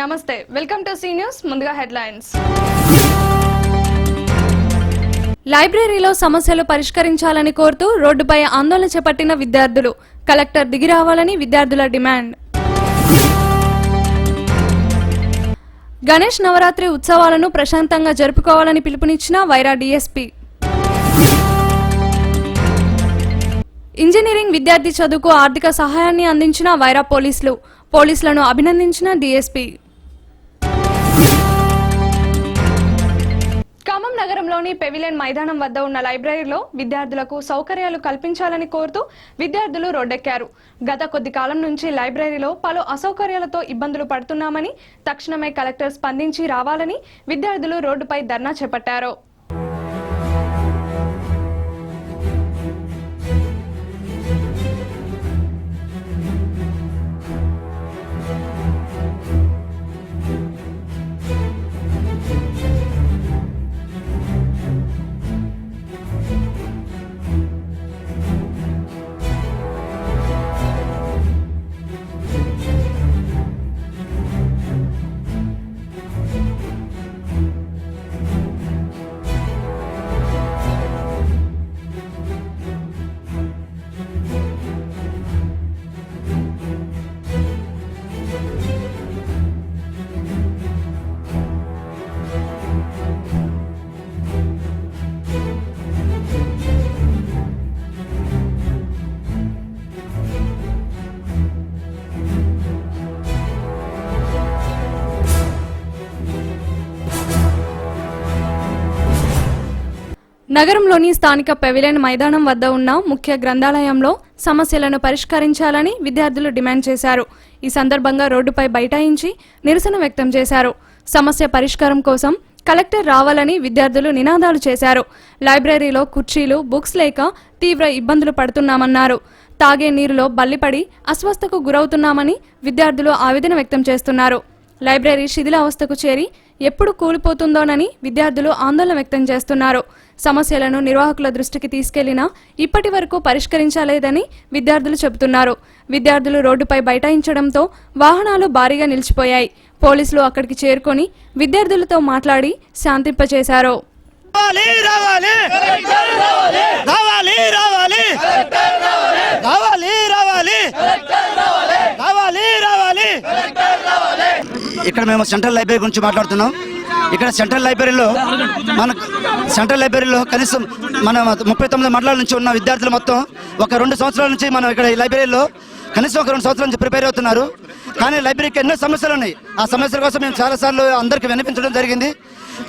నమస్తే, welcome to see news. ముందుగా headlines. లైబ్రరీలో సమస్యలు పరిష్కరించాలని కోరుతూ రోడ్డుపై ఆందోళన చేపట్టిన విద్యార్థులు. కలెక్టర్ దిగి రావాలని విద్యార్థుల డిమాండ్. గణేష్ నవరాత్రి ఉత్సవాలను ప్రశాంతంగా జరుపుకోవాలని పిలుపునిచ్చిన వైరా డీఎస్పీ. ఇంజనీరింగ్ విద్యార్థి చదువుకు ఆర్థిక సహాయాన్ని అందించిన వైరా పోలీసులను అభినందించిన డీఎస్పీ. ఖమ్మం నగరంలోని పెవిలియన్ మైదానం వద్ద ఉన్న లైబ్రరీలో విద్యార్థులకు సౌకర్యాలు కల్పించాలని కోరుతూ విద్యార్థులు రోడ్డెక్కారు. గత కొద్ది కాలం నుంచి లైబ్రరీలో పలు అసౌకర్యాలతో ఇబ్బందులు పడుతున్నామని, తక్షణమే కలెక్టర్ స్పందించి రావాలని విద్యార్థులు రోడ్డుపై ధర్నా చేపట్టారు. నగరంలోని స్థానిక పెవిలియన్ మైదానం వద్ద ఉన్న ముఖ్య గ్రంథాలయంలో సమస్యలను పరిష్కరించాలని విద్యార్థులు డిమాండ్ చేశారు. ఈ సందర్భంగా రోడ్డుపై బైఠాయించి నిరసన వ్యక్తం చేశారు. సమస్య పరిష్కారం కోసం కలెక్టర్ రావాలని విద్యార్థులు నినాదాలు చేశారు. లైబ్రరీలో కుర్చీలు, బుక్స్ లేక తీవ్ర ఇబ్బందులు పడుతున్నామన్నారు. తాగే నీరులో బల్లిపడి అస్వస్థకు గురవుతున్నామని విద్యార్థులు ఆవేదన వ్యక్తం చేస్తున్నారు. లైబ్రరీ శిథిలావస్థకు చేరి ఎప్పుడు కూలిపోతుందోనని విద్యార్థులు ఆందోళన వ్యక్తం చేస్తున్నారు. సమస్యలను నిర్వాహకుల దృష్టికి తీసుకెళ్లినా ఇప్పటి వరకు పరిష్కరించలేదని విద్యార్థులు చెబుతున్నారు. విద్యార్థులు రోడ్డుపై బైఠాయించడంతో వాహనాలు భారీగా నిలిచిపోయాయి. పోలీసులు అక్కడికి చేరుకొని విద్యార్థులతో మాట్లాడి శాంతింపచేశారు. ఇక్కడ మేము సెంట్రల్ లైబ్రరీ గురించి మాట్లాడుతున్నాం. ఇక్కడ సెంట్రల్ లైబ్రరీలో కనీసం మన 39 మండలాల నుంచి ఉన్న విద్యార్థులు మొత్తం ఒక 2 సంవత్సరాల నుంచి మనం ఇక్కడ ఈ లైబ్రరీలో కనీసం ఒక 2 సంవత్సరాల నుంచి ప్రిపేర్ అవుతున్నారు. కానీ లైబ్రరీకి ఎన్నో సమస్యలు ఉన్నాయి. ఆ సమస్యల కోసం మేము చాలాసార్లు అందరికీ వినిపించడం జరిగింది.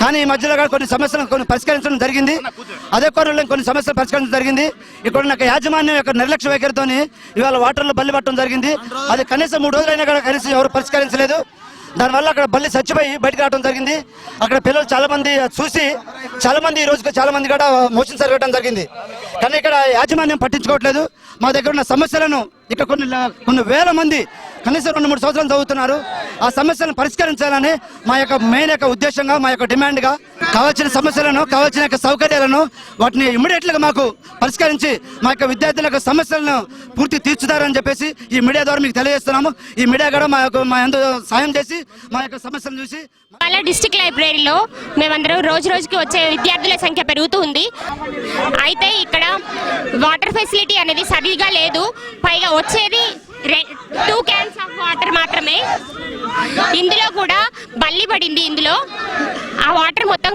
కానీ ఈ మధ్యలో కొన్ని సమస్యలను పరిష్కరించడం జరిగింది. అదే కోరలో కొన్ని సమస్యలు పరిష్కరించడం జరిగింది. ఇక్కడ ఉన్న యాజమాన్యం యొక్క నిర్లక్ష్య వైఖరితో ఇవాళ వాటర్లో బల్లి పట్టడం జరిగింది. అది కనీసం 3 రోజులైనా కూడా కనీసం ఎవరు పరిష్కరించలేదు. దానివల్ల అక్కడ బల్లి చచ్చిపోయి బయటకు రావడం జరిగింది. అక్కడ పిల్లలు చాలా మంది చూసి ఈ రోజుకి చాలా మంది కూడా మోషన్ జరగడం జరిగింది. కానీ ఇక్కడ యాజమాన్యం పట్టించుకోవట్లేదు. మా దగ్గర ఉన్న సమస్యలను ఇక్కడ కొన్ని వేల మంది కనీసం 2-3 సంవత్సరాలు చదువుతున్నారు. ఆ సమస్యలను పరిష్కరించాలని మా యొక్క మెయిన్ ఉద్దేశంగా, మా యొక్క డిమాండ్గా కావాల్సిన సమస్యలను, కావాల్సిన సౌకర్యాలను వాటిని ఇమ్మీడియట్గా మాకు పరిష్కరించి మా యొక్క విద్యార్థుల యొక్క సమస్యలను పూర్తి తీర్చుతారని చెప్పేసి ఈ మీడియా ద్వారా మీకు తెలియజేస్తున్నాము. ఈ మీడియా కూడా మా యందు సాయం చేసి మా యొక్క సమస్యలను చూసి. డిస్ట్రిక్ట్ లైబ్రరీలో మేమందరం రోజు రోజుకి వచ్చే విద్యార్థుల సంఖ్య పెరుగుతూ ఉంది. అయితే ఇక్కడ వాటర్ ఫెసిలిటీ అనేది సరిగా లేదు. పైగా వచ్చేది 2 క్యాన్స్ ఆఫ్ వాటర్ మాత్రమే. ఇందులో కూడా బల్లి పడింది. ఇందులో ఆ వాటర్ మొత్తం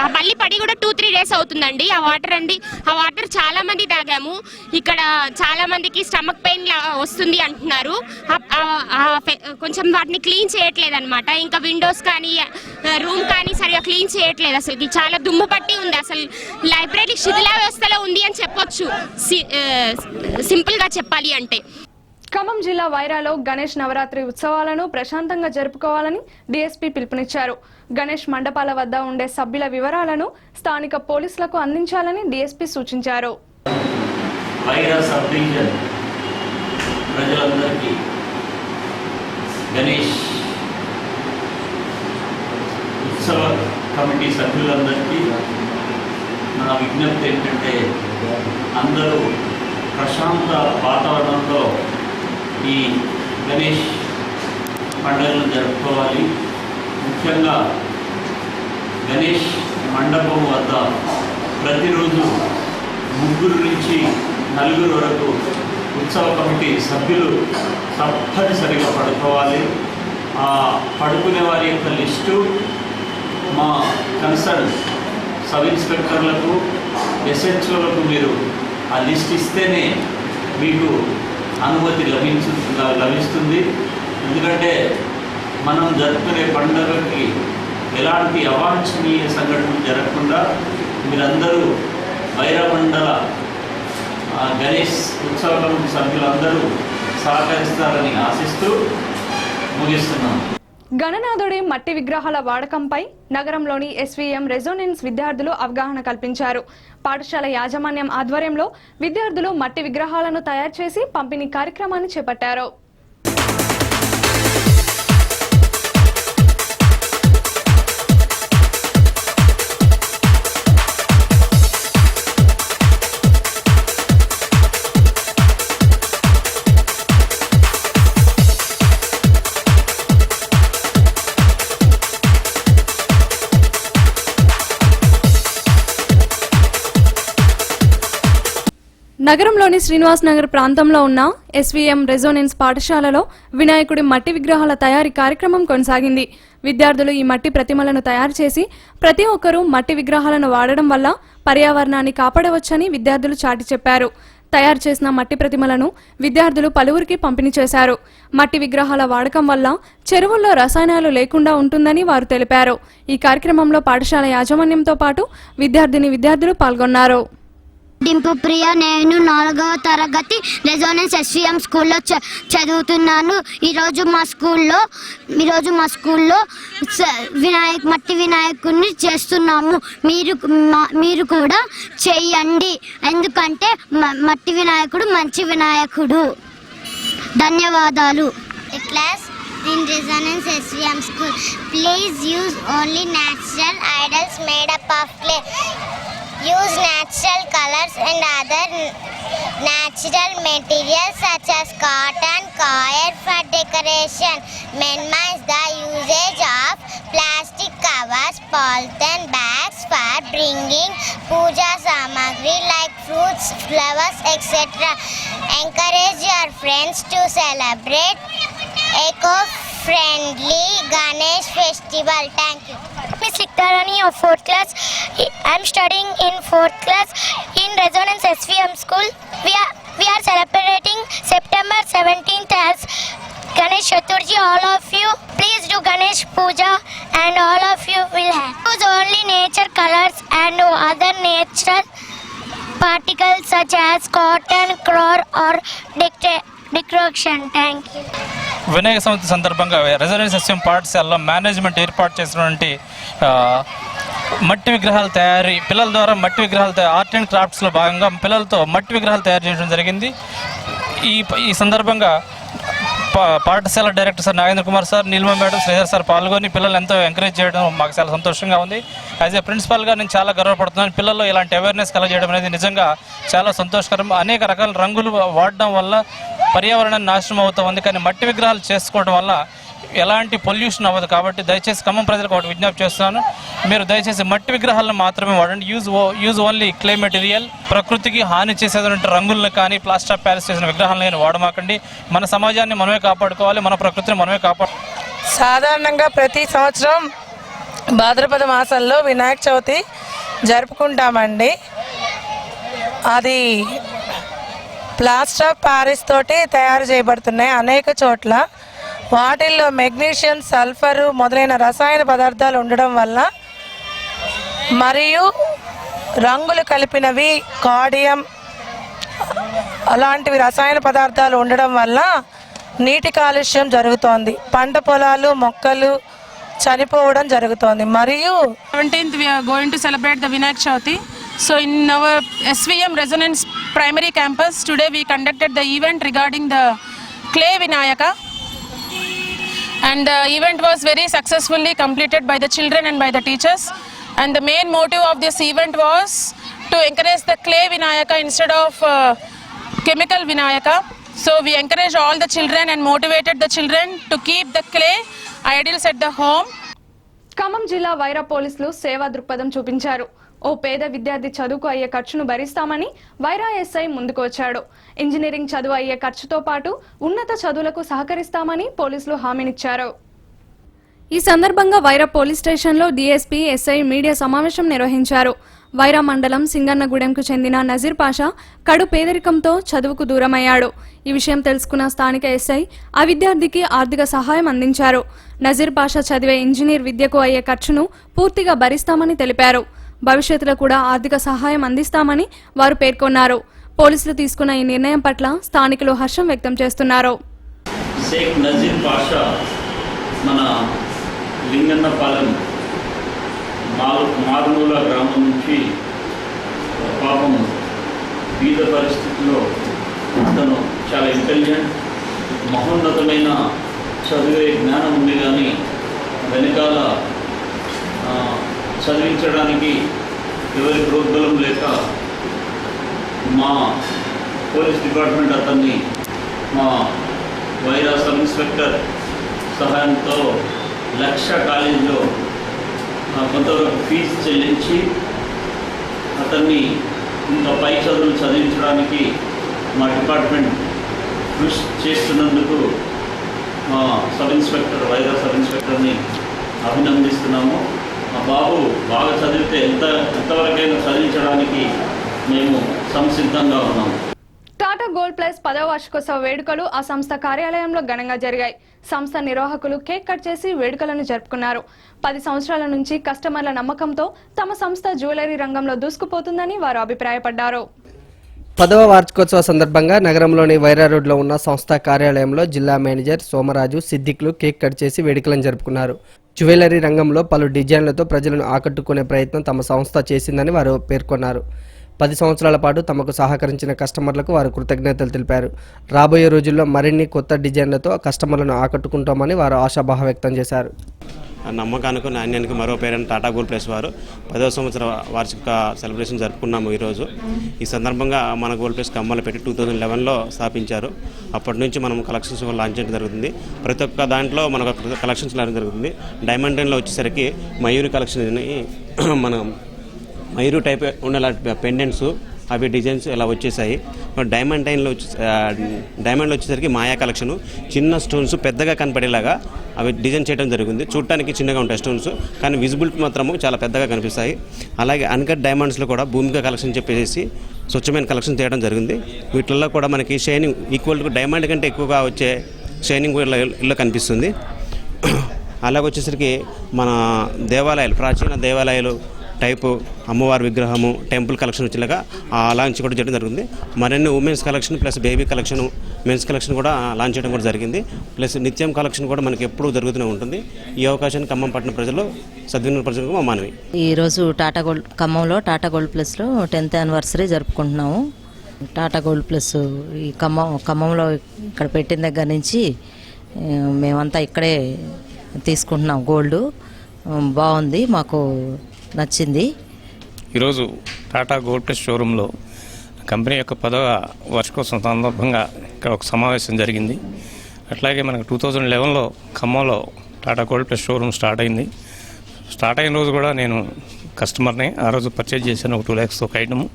ఆ బల్లి పడి కూడా 2-3 డేస్ అవుతుందండి. ఆ వాటర్ చాలా మంది తాగాము. ఇక్కడ చాలా మందికి స్టమక్ పెయిన్ వస్తుంది అంటున్నారు. కొంచెం వాటిని క్లీన్ చేయట్లేదు అనమాట. ఇంకా విండోస్ కానీ రూమ్ కానీ సరిగా క్లీన్ చేయట్లేదు. అసలు చాలా దుమ్ము పట్టి ఉంది. అసలు లైబ్రరీ శిథిలావస్థలో ఉంది అని చెప్పొచ్చు, సింపుల్ గా చెప్పాలి అంటే. ఖమ్మం జిల్లా వైరాలో గణేష్ నవరాత్రి ఉత్సవాలను ప్రశాంతంగా జరుపుకోవాలని డీఎస్పీ పిలుపునిచ్చారు. గణేష్ మండపాల వద్ద ఉండే సభ్యుల వివరాలను స్థానిక పోలీసులకు అందించాలని డీఎస్పీ సూచించారు. ప్రజలందరికీ గణేష్ ఉత్సవ కమిటీ సభ్యులందరికీ నా విజ్ఞప్తి ఏంటంటే అందరూ ప్రశాంత వాతావరణంలో ఈ గణేష్ పండుగలను జరుపుకోవాలి. ముఖ్యంగా గణేష్ మండపం వద్ద ప్రతిరోజు 3 నుంచి 4 వరకు ఉత్సవ కమిటీ సభ్యులు తప్పనిసరిగా పడుకోవాలి. ఆ పడుకునే వారి యొక్క లిస్టు మా కన్సర్న్ సబ్ ఇన్స్పెక్టర్లకు, ఎస్హెచ్ఓలకు మీరు ఆ లిస్ట్ ఇస్తేనే మీకు అనుమతి లభిస్తుంది. ఎందుకంటే మనం జరుపుకునే పండుగకి ఎలాంటి అవాంఛనీయ సంఘటనలు జరగకుండా మీరందరూ వైరమండల గణేష్ ఉత్సవ కమిటీ సభ్యులందరూ సహకరిస్తారని ఆశిస్తూ ముగిస్తున్నాను. గణనాథుడి మట్టి విగ్రహాల వాడకంపై నగరంలోని ఎస్వీఎం రెజోనెన్స్ విద్యార్థులు అవగాహన కల్పించారు. పాఠశాల యాజమాన్యం ఆధ్వర్యంలో విద్యార్థులు మట్టి విగ్రహాలను తయారు చేసి పంపిణీ కార్యక్రమాన్ని చేపట్టారు. నగరంలోని శ్రీనివాస్ నగర్ ప్రాంతంలో ఉన్న ఎస్వీఎం రెజోనెన్స్ పాఠశాలలో వినాయకుడి మట్టి విగ్రహాల తయారీ కార్యక్రమం కొనసాగింది. విద్యార్థులు ఈ మట్టి ప్రతిమలను తయారు చేసి ప్రతి ఒక్కరూ మట్టి విగ్రహాలను వాడడం వల్ల పర్యావరణాన్ని కాపాడవచ్చని విద్యార్థులు చాటి చెప్పారు. తయారు చేసిన మట్టి ప్రతిమలను విద్యార్థులు పలువురికి పంపిణీ చేశారు. మట్టి విగ్రహాల వాడకం వల్ల చెరువుల్లో రసాయనాలు లేకుండా ఉంటుందని వారు తెలిపారు. ఈ కార్యక్రమంలో పాఠశాల యాజమాన్యంతో పాటు విద్యార్థులు పాల్గొన్నారు. డింపు ప్రియ, నేను 4వ తరగతి రెజోనెన్స్ ఎస్వీఎం స్కూల్లో చదువుతున్నాను. ఈరోజు మా స్కూల్లో మట్టి వినాయకుడిని చేస్తున్నాము. మీరు కూడా చేయండి, ఎందుకంటే మట్టి వినాయకుడు మంచి వినాయకుడు. ధన్యవాదాలు. Class in Resonance SVM School. Please use only natural idols made up of clay. Use natural colors and other natural materials such as cotton, coir for decoration. Minimize the usage of plastic covers, polythene bags for bringing puja samagri like fruits, flowers, etc. Encourage your friends to celebrate eco-friendly Ganesh festival. Thank you. Miss Liktarani of 4th class. I am studying in 4th class in Resonance SVM School. We are celebrating September 17th as Ganesh Chaturthi. All of you please do Ganesh Puja and all of you will have. Use only nature colors and other natural particles such as cotton, coir or decoration. Thank you. Vinayaka Chavithi సందర్భంగా Resonance SVM పాఠశాలలో management ఏర్పాటు చేసినటువంటి మట్టి విగ్రహాల తయారీ పిల్లల ద్వారా మట్టి విగ్రహాలు ఆర్ట్ అండ్ క్రాఫ్ట్స్లో భాగంగా పిల్లలతో మట్టి విగ్రహాలు తయారు చేయడం జరిగింది. ఈ సందర్భంగా పాఠశాల director sir Nagendra Kumar sir, Neelima madam, Sridhar sir పాల్గొని పిల్లలు ఎంతో ఎంకరేజ్ చేయడం మాకు చాలా సంతోషంగా ఉంది. యాజ్ ఏ ప్రిన్సిపాల్గా నేను చాలా గర్వపడుతున్నాను. పిల్లల్లో ఇలాంటి అవేర్నెస్ కలగజేయడం అనేది నిజంగా చాలా సంతోషకరం. అనేక రకాల రంగులు వాడడం వల్ల పర్యావరణాన్ని నాశనం అవుతూ ఉంది, కానీ మట్టి విగ్రహాలు చేసుకోవడం వల్ల ఎలాంటి పొల్యూషన్ అవ్వదు. కాబట్టి దయచేసి ఖమ్మం ప్రజలకు ఒకటి విజ్ఞప్తి చేస్తున్నాను, మీరు దయచేసి మట్టి విగ్రహాలను మాత్రమే వాడండి. Use only clay material. ప్రకృతికి హాని చేసేటువంటి రంగులను కానీ ప్లాస్టర్ ఆఫ్ ప్యారిస్ చేసిన విగ్రహాలను కానీ వాడమాకండి. మన సమాజాన్ని మనమే కాపాడుకోవాలి, మన ప్రకృతిని మనమే సాధారణంగా ప్రతి సంవత్సరం భాద్రపద మాసంలో వినాయక చవితి జరుపుకుంటామండి. అది ప్లాస్టర్ ఆఫ్ ప్యారిస్ తోటి తయారు చేయబడుతున్నాయి అనేక చోట్ల. వాటిల్లో మెగ్నీషియం, సల్ఫరు మొదలైన రసాయన పదార్థాలు ఉండడం వల్ల మరియు రంగులు కలిపినవి కాడియం అలాంటివి రసాయన పదార్థాలు ఉండడం వల్ల నీటి కాలుష్యం జరుగుతోంది. పంట పొలాలు, మొక్కలు చనిపోవడం జరుగుతోంది. మరియు 17th we are going to celebrate the Vinayak Chavati. So in our SVM Resonance Primary Campus today we conducted the event regarding the clay Vinayaka, and the event was very successfully completed by the children and by the teachers, and the main motive of this event was to encourage the clay Vinayaka instead of chemical Vinayaka. So we encouraged all the children and motivated the children to keep the clay idols at the home. Khammam జిల్లా వైరా పోలీసులు సేవా దృక్పథం చూపించారు. ఓ పేద విద్యార్థి చదువుకు అయ్యే ఖర్చును భరిస్తామని వైరా ఎస్ఐ ముందుకు వచ్చాడు. ఇంజనీరింగ్ చదువు అయ్యే ఖర్చుతో పాటు ఉన్నత చదువులకు సహకరిస్తామని పోలీసులు హామీనిచ్చారు. ఈ సందర్భంగా వైరా పోలీస్ స్టేషన్లో డీఎస్పీ ఎస్ఐ మీడియా సమావేశం నిర్వహించారు. వైరా మండలం సింగన్నగూడెంకు చెందిన నజీర్ పాషా కడు పేదరికంతో చదువుకు దూరమయ్యాడు. ఈ విషయం తెలుసుకున్న స్థానిక ఎస్ఐ ఆ విద్యార్థికి ఆర్థిక సహాయం అందించారు. నజీర్ పాషా చదివే ఇంజనీర్ విద్యకు అయ్యే ఖర్చును పూర్తిగా భరిస్తామని తెలిపారు. భవిష్యత్తులో కూడా ఆర్థిక సహాయం అందిస్తామని వారు పేర్కొన్నారు. పోలీసులు తీసుకున్న ఈ నిర్ణయం పట్ల స్థానికులు హర్షం వ్యక్తం చేస్తున్నారు. షేక్ నజీర్ పాషా మన లింగన్నపాలెం మారుమూల గ్రామం నుంచి పాపం బీద పరిస్థితుల్లో అతను చాలా ఇంటెలిజెంట్, మహోన్నతమైన చదివే జ్ఞానం ఉంది, కానీ వెనకాల చదివించడానికి ఎవరి ప్రోద్బలం లేక మా పోలీస్ డిపార్ట్మెంట్ అతన్ని మా వైరా సబ్ ఇన్స్పెక్టర్ సహాయంతో లక్ష కాలేజీలో కొంతవరకు ఫీజు చెల్లించి అతన్ని ఇంకా పై చదువులు చదివించడానికి మా డిపార్ట్మెంట్ కృషి చేస్తున్నందుకు మా సబ్ ఇన్స్పెక్టర్ వైరా సబ్ ఇన్స్పెక్టర్ని అభినందిస్తున్నాము. మా బాబు బాగా చదివితే ఎంతవరకైనా చదివించడానికి మేము సంసిద్ధంగా ఉన్నాము. టాటా గోల్డ్ ప్లస్ 10వ వార్షికోత్సవ వేడుకలు ఆ సంస్థ కార్యాలయంలో ఘనంగా జరిగాయి. సంస్థ నిర్వాహకులు కేక్ కట్ చేసి వేడుకలను జరుపుకున్నారు. 10 సంవత్సరాల నుంచి కస్టమర్ల నమ్మకంతో తమ సంస్థ జ్యువెలరీ రంగంలో దూసుకుపోతుందని వారు అభిప్రాయపడ్డారు. 10వ వార్షికోత్సవ సందర్భంగా నగరంలోని వైరా రోడ్లో ఉన్న సంస్థ కార్యాలయంలో జిల్లా మేనేజర్ సోమరాజు, సిద్దిక్లు కేక్ కట్ చేసి వేడుకలను జరుపుకున్నారు. జ్యువెలరీ రంగంలో పలు డిజైన్లతో ప్రజలను ఆకట్టుకునే ప్రయత్నం తమ సంస్థ చేసిందని వారు పేర్కొన్నారు. 10 సంవత్సరాల పాటు తమకు సహకరించిన కస్టమర్లకు వారు కృతజ్ఞతలు తెలిపారు. రాబోయే రోజుల్లో మరిన్ని కొత్త డిజైన్లతో కస్టమర్లను ఆకట్టుకుంటామని వారు ఆశాభావం వ్యక్తం చేశారు. నమ్మకానికి నాణ్యానికి మరో పేరైన టాటా గోల్డ్ ప్లస్ వారు 10వ సంవత్సర వార్షిక సెలబ్రేషన్ జరుపుకున్నాము ఈరోజు. ఈ సందర్భంగా మన గోల్డ్ ప్లస్ ఖమ్మంలో పెట్టి 2011లో స్థాపించారు. అప్పటి నుంచి మనం కలెక్షన్స్ లాంచ్ చేయడం జరుగుతుంది. ప్రతి ఒక్క దాంట్లో మనకు కలెక్షన్స్ లాంచ్ జరుగుతుంది. డైమండ్ లైన్లో వచ్చేసరికి మయూరి కలెక్షన్ మనం మయూరు టైప్ ఉండే పెండెంట్స్ అవి డిజైన్స్ ఇలా వచ్చేసాయి. డైమండ్లో వచ్చేసరికి మాయా కలెక్షను చిన్న స్టోన్స్ పెద్దగా కనపడేలాగా అవి డిజైన్ చేయడం జరిగింది. చూడటానికి చిన్నగా ఉంటాయి స్టోన్స్, కానీ విజిబిలిటీ మాత్రము చాలా పెద్దగా కనిపిస్తాయి. అలాగే అన్కట్ డైమండ్స్లో కూడా భూమిక కలెక్షన్ చెప్పేసి స్వచ్ఛమైన కలెక్షన్ చేయడం జరిగింది. వీటిల్లో కూడా మనకి షైనింగ్ ఈక్వల్ టు డైమండ్ కంటే ఎక్కువగా వచ్చే షైనింగ్ ఇల్లు కనిపిస్తుంది. అలాగే వచ్చేసరికి మన దేవాలయాలు, ప్రాచీన దేవాలయాలు టైపు అమ్మవారి విగ్రహము, టెంపుల్ కలెక్షన్ వచ్చేలాగా లాంచ్ కూడా చేయడం జరిగింది. మరిన్ని women's collection plus baby collection, men's collection కూడా లాంచ్ చేయడం కూడా జరిగింది. ప్లస్ నిత్యం కలెక్షన్ కూడా మనకి ఎప్పుడూ జరుగుతూనే ఉంటుంది. ఈ అవకాశాన్ని ఖమ్మం పట్టణ ప్రజలు సద్వినియోగపరచడం మా మనవి. ఈరోజు ఖమ్మంలో టాటా గోల్డ్ ప్లస్లో 10th యానివర్సరీ జరుపుకుంటున్నాము. టాటా గోల్డ్ ప్లస్ ఈ ఖమ్మంలో ఇక్కడ పెట్టిన దగ్గర నుంచి మేమంతా ఇక్కడే తీసుకుంటున్నాం. గోల్డ్ బాగుంది, మాకు నచ్చింది. ఈరోజు టాటా గోల్డ్ ప్లస్ షోరూంలో కంపెనీ యొక్క 10వ వార్షికోత్సవం సందర్భంగా ఇక్కడ ఒక సమావేశం జరిగింది. అట్లాగే మనకు 2011లో ఖమ్మంలో Tata gold plus showroom start అయింది. స్టార్ట్ అయిన రోజు కూడా నేను కస్టమర్ని ఆ రోజు పర్చేజ్ చేశాను. ఒక 2 lakhs ఒక ఐటము.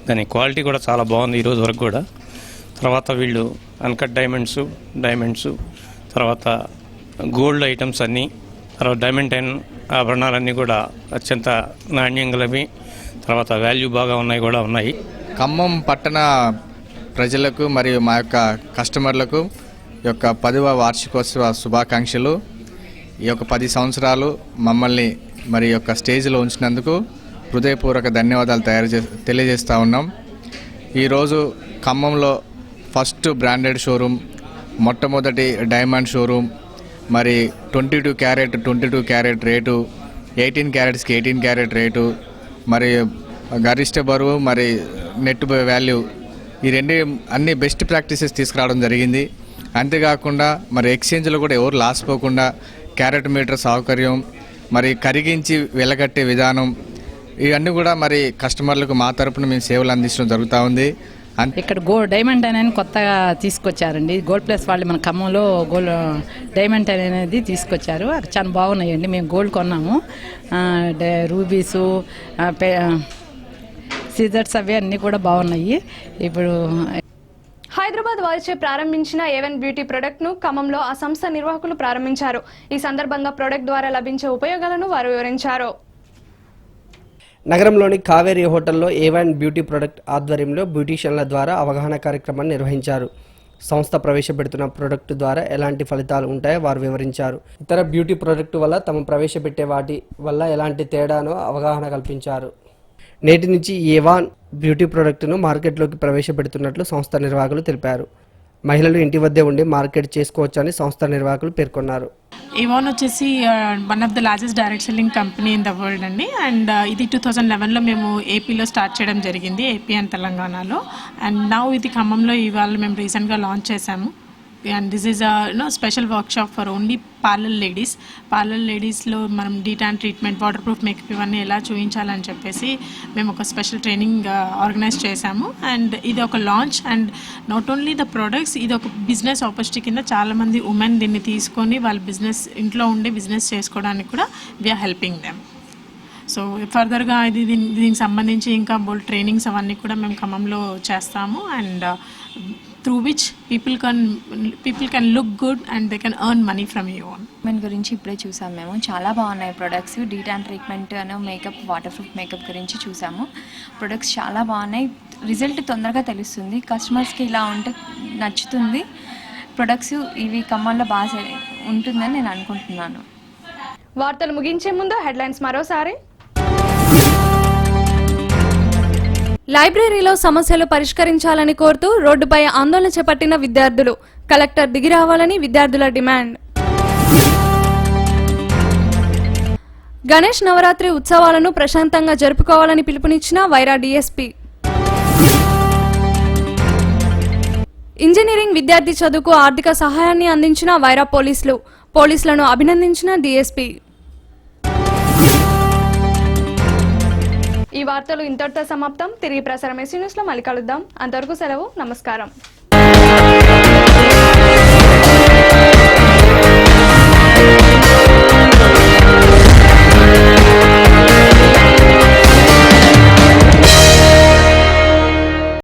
దాని క్వాలిటీ కూడా చాలా బాగుంది ఈ రోజు వరకు కూడా. తర్వాత వీళ్ళు అన్కట్ డైమండ్స్ తర్వాత గోల్డ్ ఐటమ్స్ అన్నీ, తర్వాత డైమండ్ ఆభరణాలన్నీ కూడా అత్యంత నాణ్యంగలవి, తర్వాత వాల్యూ బాగా ఉన్నాయి. ఖమ్మం పట్టణ ప్రజలకు మరియు మా యొక్క కస్టమర్లకు ఈ యొక్క 10వ వార్షికోత్సవ శుభాకాంక్షలు. ఈ యొక్క 10 సంవత్సరాలు మమ్మల్ని మరి యొక్క స్టేజ్లో ఉంచినందుకు హృదయపూర్వక ధన్యవాదాలు తెలియజేస్తూ ఉన్నాం. ఈరోజు ఖమ్మంలో ఫస్ట్ బ్రాండెడ్ షోరూమ్, మొట్టమొదటి డైమండ్ షోరూమ్, మరి 22 క్యారెట్ రేటు, 18 క్యారెట్స్కి 18 క్యారెట్ రేటు, మరి గరిష్ట బరువు, మరి నెట్ వాల్యూ, ఈ రెండు అన్ని బెస్ట్ ప్రాక్టీసెస్ తీసుకురావడం జరిగింది. అంతేకాకుండా మరి ఎక్స్చేంజ్లో కూడా ఎవరు లాస్ పోకుండా క్యారెట్ మీటర్ సౌకర్యం, మరి కరిగించి వెలగట్టే విధానం, ఇవన్నీ కూడా మరి కస్టమర్లకు మా తరపున మేము సేవలు అందించడం జరుగుతూ ఉంది. ఇక్కడ డైమండ్ అనేది కొత్తగా తీసుకొచ్చారండి. గోల్డ్ ప్లస్ వాళ్ళు మన ఖమ్మంలో డైమండ్ అనేది తీసుకొచ్చారు. అది చాలా బాగున్నాయండి. మేము గోల్డ్ కొన్నాము. రూబీసు, సీజర్స్ అవి అన్నీ కూడా బాగున్నాయి. ఇప్పుడు హైదరాబాద్ వారిచే ప్రారంభించిన ఏవన్ బ్యూటీ ప్రొడక్ట్ ను ఖమ్మంలో ఆ సంస్థ నిర్వాహకులు ప్రారంభించారు. ఈ సందర్భంగా ప్రొడక్ట్ ద్వారా లభించే ఉపయోగాలను వారు వివరించారు. నగరంలోని కావేరీ హోటల్లో ఏవన్ బ్యూటీ ప్రొడక్ట్ ఆధ్వర్యంలో బ్యూటీషియన్ల ద్వారా అవగాహన కార్యక్రమాన్ని నిర్వహించారు. సంస్థ ప్రవేశపెడుతున్న ప్రొడక్ట్ ద్వారా ఎలాంటి ఫలితాలు ఉంటాయో వారు వివరించారు. ఇతర బ్యూటీ ప్రొడక్ట్ వల్ల తమ ప్రవేశపెట్టే వాటి వల్ల ఎలాంటి తేడానో అవగాహన కల్పించారు. నేటి నుంచి ఏవాన్ బ్యూటీ ప్రొడక్ట్ను మార్కెట్లోకి ప్రవేశపెడుతున్నట్లు సంస్థ నిర్వాహకులు తెలిపారు. మహిళలు ఇంటి వద్దే ఉండి మార్కెట్ చేసుకోవచ్చని సంస్థ నిర్వాహకులు పేర్కొన్నారు. ఏవాన్ వచ్చేసి one of the largest direct selling company in the world అండి. అండ్ ఇది 2011లో మేము ఏపీలో స్టార్ట్ చేయడం జరిగింది, ఏపీ అండ్ తెలంగాణలో. అండ్ నౌ ఇది ఖమ్మంలో ఇవాళ మేము రీసెంట్గా లాంచ్ చేశాము. And this is special workshop for only parlour లేడీస్లో మనం detan treatment, waterproof makeup ఇవన్నీ ఎలా చూపించాలని చెప్పేసి మేము ఒక స్పెషల్ ట్రైనింగ్ ఆర్గనైజ్ చేశాము. అండ్ ఇది ఒక launch. And not only the products, ఇది ఒక బిజినెస్ ఆపర్చునిటీ కింద చాలామంది ఉమెన్ దీన్ని తీసుకొని వాళ్ళ బిజినెస్ ఇంట్లో ఉండి బిజినెస్ చేసుకోవడానికి కూడా వీఆర్ హెల్పింగ్ దెమ్. సో ఫర్దర్గా దీనికి సంబంధించి ఇంకా బోల్డ్ ట్రైనింగ్స్ అవన్నీ కూడా మేము ఖమ్మంలో చేస్తాము. And through which people can look good and they can earn money from you on. Men గురించి ఇప్పుడే చూసాము. మేము చాలా బాగున్నాయి ప్రొడక్ట్స్. డీటాన్ ట్రీట్మెంట్ అనే మేకప్, వాటర్ ప్రూఫ్ మేకప్ గురించి చూసాము. ప్రొడక్ట్స్ చాలా బాగున్నాయి. రిజల్ట్ తొందరగా తెలుస్తుంది. కస్టమర్స్కి ఇలా ఉంటే నచ్చుతుంది. ప్రొడక్ట్స్ ఇవి ఖమ్మంలో బాగా ఉంటుందని నేను అనుకుంటున్నాను. వార్తలు ముగించే ముందు హెడ్లైన్స్ మరోసారి. లైబ్రరీలో సమస్యలు పరిష్కరించాలని కోరుతూ రోడ్డుపై ఆందోళన చేపట్టిన విద్యార్థులు. కలెక్టర్ దిగిరావాలని విద్యార్థుల డిమాండ్. గణేష్ నవరాత్రి ఉత్సవాలను ప్రశాంతంగా జరుపుకోవాలని పిలుపునిచ్చిన వైరా డీఎస్పీ. ఇంజనీరింగ్ విద్యార్థి చదువుకు ఆర్థిక సహాయాన్ని అందించిన వైరా పోలీసులను అభినందించిన డీఎస్పీ. ఈ వార్తలు ఇంతటితో సమాప్తం. తిరిగి ప్రసారం ఎస్సీ న్యూస్లో మళ్ళీ కలుద్దాం. అంతవరకు సెలవు. నమస్కారం.